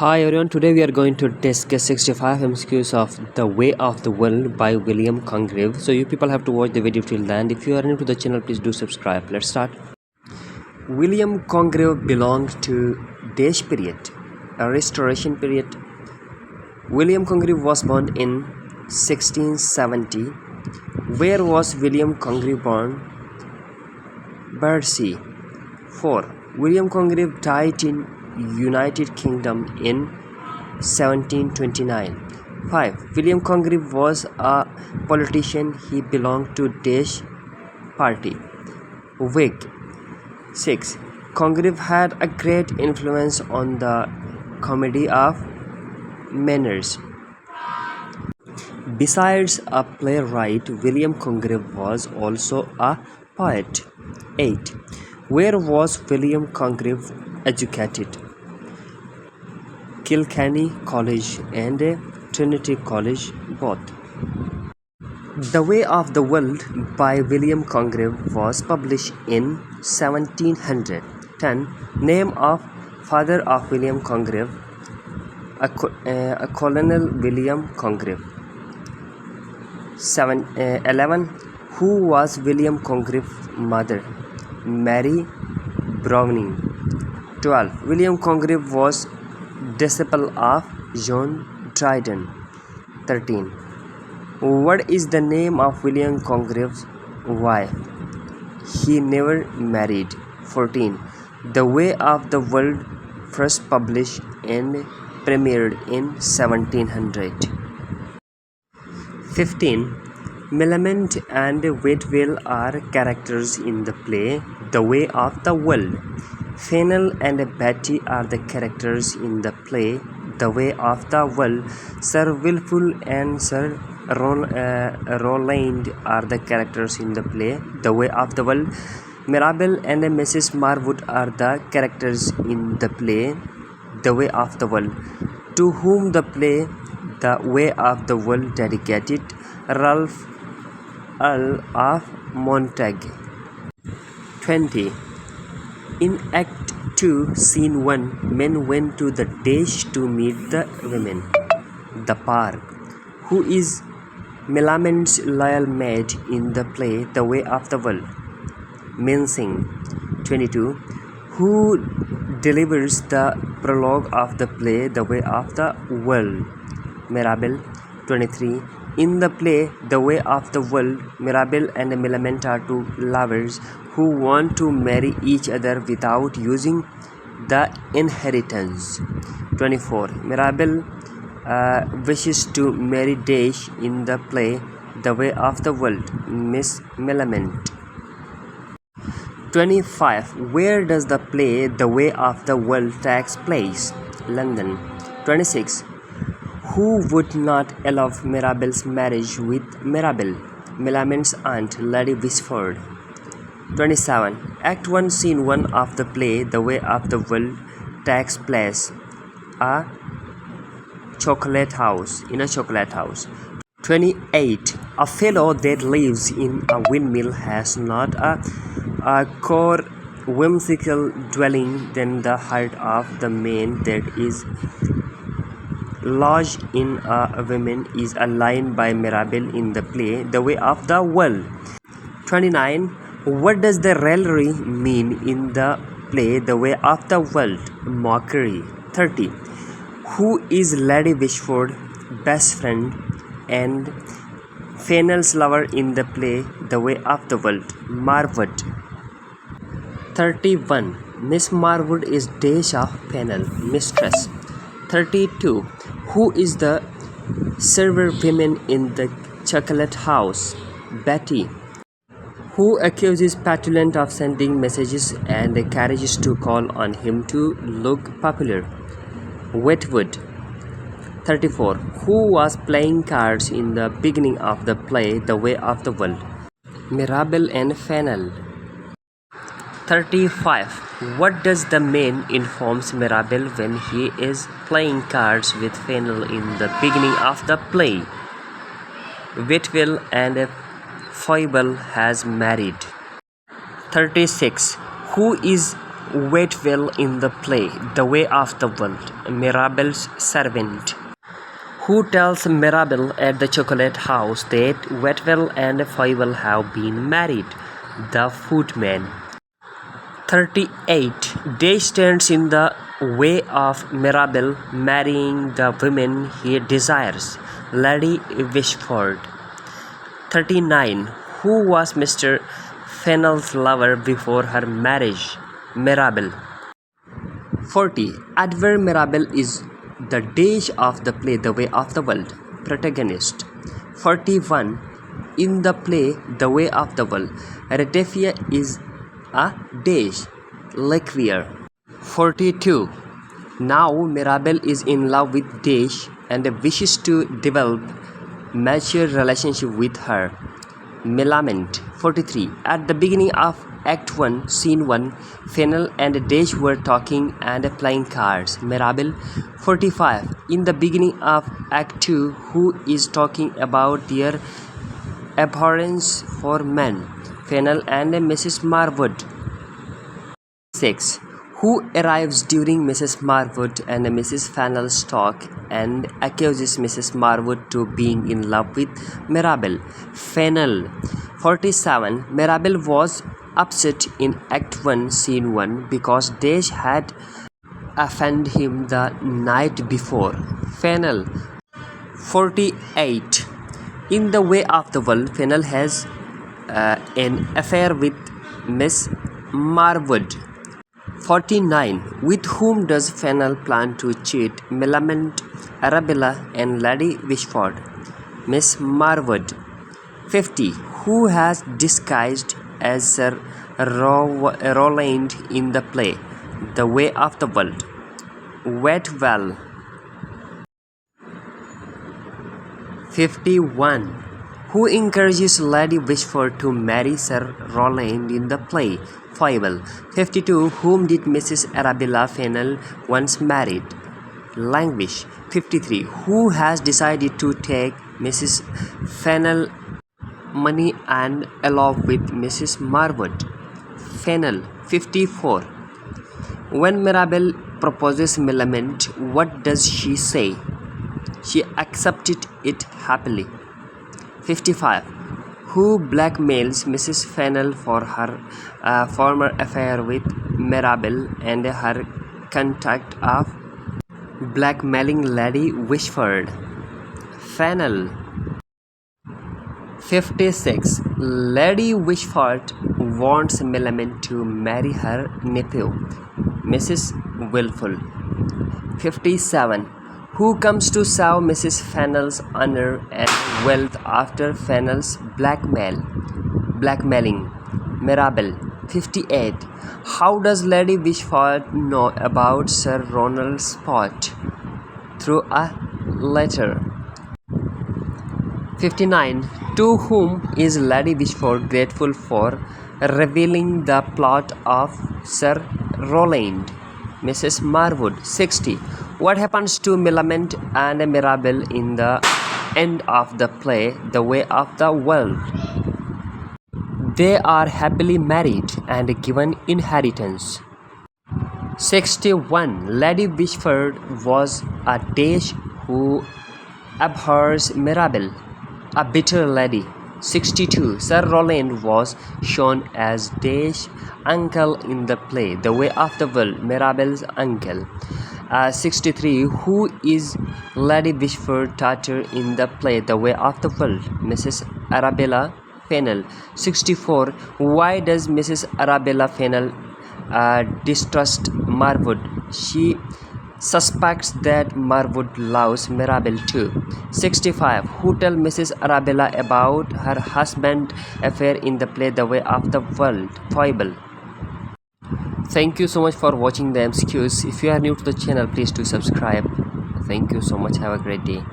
Hi everyone, today we are going to discuss 65 MCQs of The Way of the World by William Congreue. So you people have to watch the video till the end. If you are new to the channel, please do subscribe. Let's start. William Congreue belonged to Dash period, a restoration period. William Congreue was born in 1670. Where was William Congreue born? Bercy. 4. William Congreue died in United Kingdom in 1729. 5. William Congreue was a politician. He belonged to Dash party, Whig. 6. Congreue had a great influence on the comedy of manners. Besides a playwright, William Congreue was also a poet. 8. Where was William Congreue educated? Kilkenny College and Trinity College, both. The Way of the World by William Congreue was published in 1700. 10. Name of father of William Congreue, a Colonel William Congreue. 11. Who was William Congreue's mother? Mary Browning. 12. William Congreue was disciple of John Dryden. 13. What is the name of William Congreue's wife? He never married. 14. The Way of the World first published and premiered in 1700. 15. Millamant and Whitwell are characters in the play The Way of the World. Fennel and Betty are the characters in the play The Way of the World. Sir Wilful and Sir Rowland are the characters in the play The Way of the World. Mirabel and Mrs. Marwood are the characters in the play The Way of the World. To whom the play The Way of the World dedicated? Ralph Earl of Montague. 20. In Act 2, Scene 1, men went to the Dash to meet the women. The Park. Who is Millamant's loyal maid in the play The Way of the World? Mincing. 22. Who delivers the prologue of the play The Way of the World? Mirabel. 23. In the play The Way of the World, Mirabel and Millamant are two lovers who want to marry each other without using the inheritance. 24. Mirabel wishes to marry Dash in the play The Way of the World, Miss Millamant. 25. Where does the play The Way of the World takes place? London. 26. Who would not allow Mirabel's marriage with Mirabel? Millamant's aunt, Lady Wishford. 27. Act 1, Scene 1 of the play The Way of the World takes place in a chocolate house. 28. A fellow that lives in a windmill has not a more whimsical dwelling than the heart of the man that is lodged in a woman is a line by Mirabel in the play The Way of the World. 29. What does the raillery mean in the play The Way of the World? Mockery. 30. Who is Lady Wishford's best friend and Fennel's lover in the play The Way of the World? Marwood. 31. Miss Marwood is Dash of Fennel, mistress. 32. Who is the server woman in the chocolate house? Betty. Who accuses Petulant of sending messages and carriages to call on him to look popular? Whitwood. 34. Who was playing cards in the beginning of the play The Way of the World? Mirabel and Fennel. 35. What does the man informs Mirabel when he is playing cards with Fennel in the beginning of the play? Whitwell and Foible has married. 36. Who is Wait well in the play, The Way of the World, Mirabel's servant. Who tells Mirabel at the chocolate house that Wetwell and Foible have been married? The footman. 38. Day stands in the way of Mirabel marrying the woman he desires, Lady Wishford. 39. Who was Mr. Fennel's lover before her marriage? Mirabel. 40. Edward Mirabel is the dash of the play The Way of the World, protagonist. 41. In the play The Way of the World, Ratafia is a dash, Laqueer. 42. Now Mirabel is in love with Dash and wishes to develop mature relationship with her, Millamant. 43. At the beginning of Act 1, Scene 1, Fennel and Dash were talking and playing cards, Mirabel. 45. In the beginning of Act 2, who is talking about their abhorrence for men, Fennel and Mrs. Marwood. 6. Who arrives during Mrs. Marwood and Mrs. Fennel's talk and accuses Mrs. Marwood to being in love with Mirabel, Fennel. 47. Mirabel was upset in Act 1, Scene 1 because Dash had offended him the night before, Fennel. 48. In the Way of the World, Fennel has an affair with Miss Marwood. 49. With whom does Fennel plan to cheat? Millamant, Arabella and Lady Wishford, Miss Marwood. 50. Who has disguised as Sir Rowland in the play The Way of the World? Wetwell. 51. Who encourages Lady Wishford to marry Sir Rowland in the play Foible? 52. Whom did Mrs. Arabella Fennel once married? Languish. 53. Who has decided to take Mrs. Fennel money and along with Mrs. Marwood? Fennel. 54. When Mirabel proposes Millamant, what does she say? She accepted it happily. 55. Who blackmails Mrs. Fennel for her former affair with Mirabel and her contact of blackmailing Lady Wishford? Fennel. 56. Lady Wishford wants Millamant to marry her nephew, Mrs. Wilful. 57. Who comes to save Mrs. Fennel's honor and wealth after Fennel's blackmailing? Mirabel. 58. How does Lady Wishford know about Sir Ronald's spot? Through a letter. 59. To whom is Lady Wishford grateful for revealing the plot of Sir Rowland? Mrs. Marwood. 60. What happens to Millamant and Mirabel in the end of the play The Way of the World? They are happily married and given inheritance. 61. Lady Wishford was a dash who abhors Mirabel, a bitter lady. 62. Sir Rowland was shown as dash uncle in the play The Way of the World, Mirabel's uncle. 63. Who is Lady Wishford's daughter in the play The Way of the World? Mrs. Arabella Fennel. 64. Why does Mrs. Arabella Fennel distrust Marwood? She suspects that Marwood loves Mirabel too. 65. Who tells Mrs. Arabella about her husband's affair in the play The Way of the World, Foible? Thank you so much for watching the MCQs. If you are new to the channel, please do subscribe. Thank you so much. Have a great day.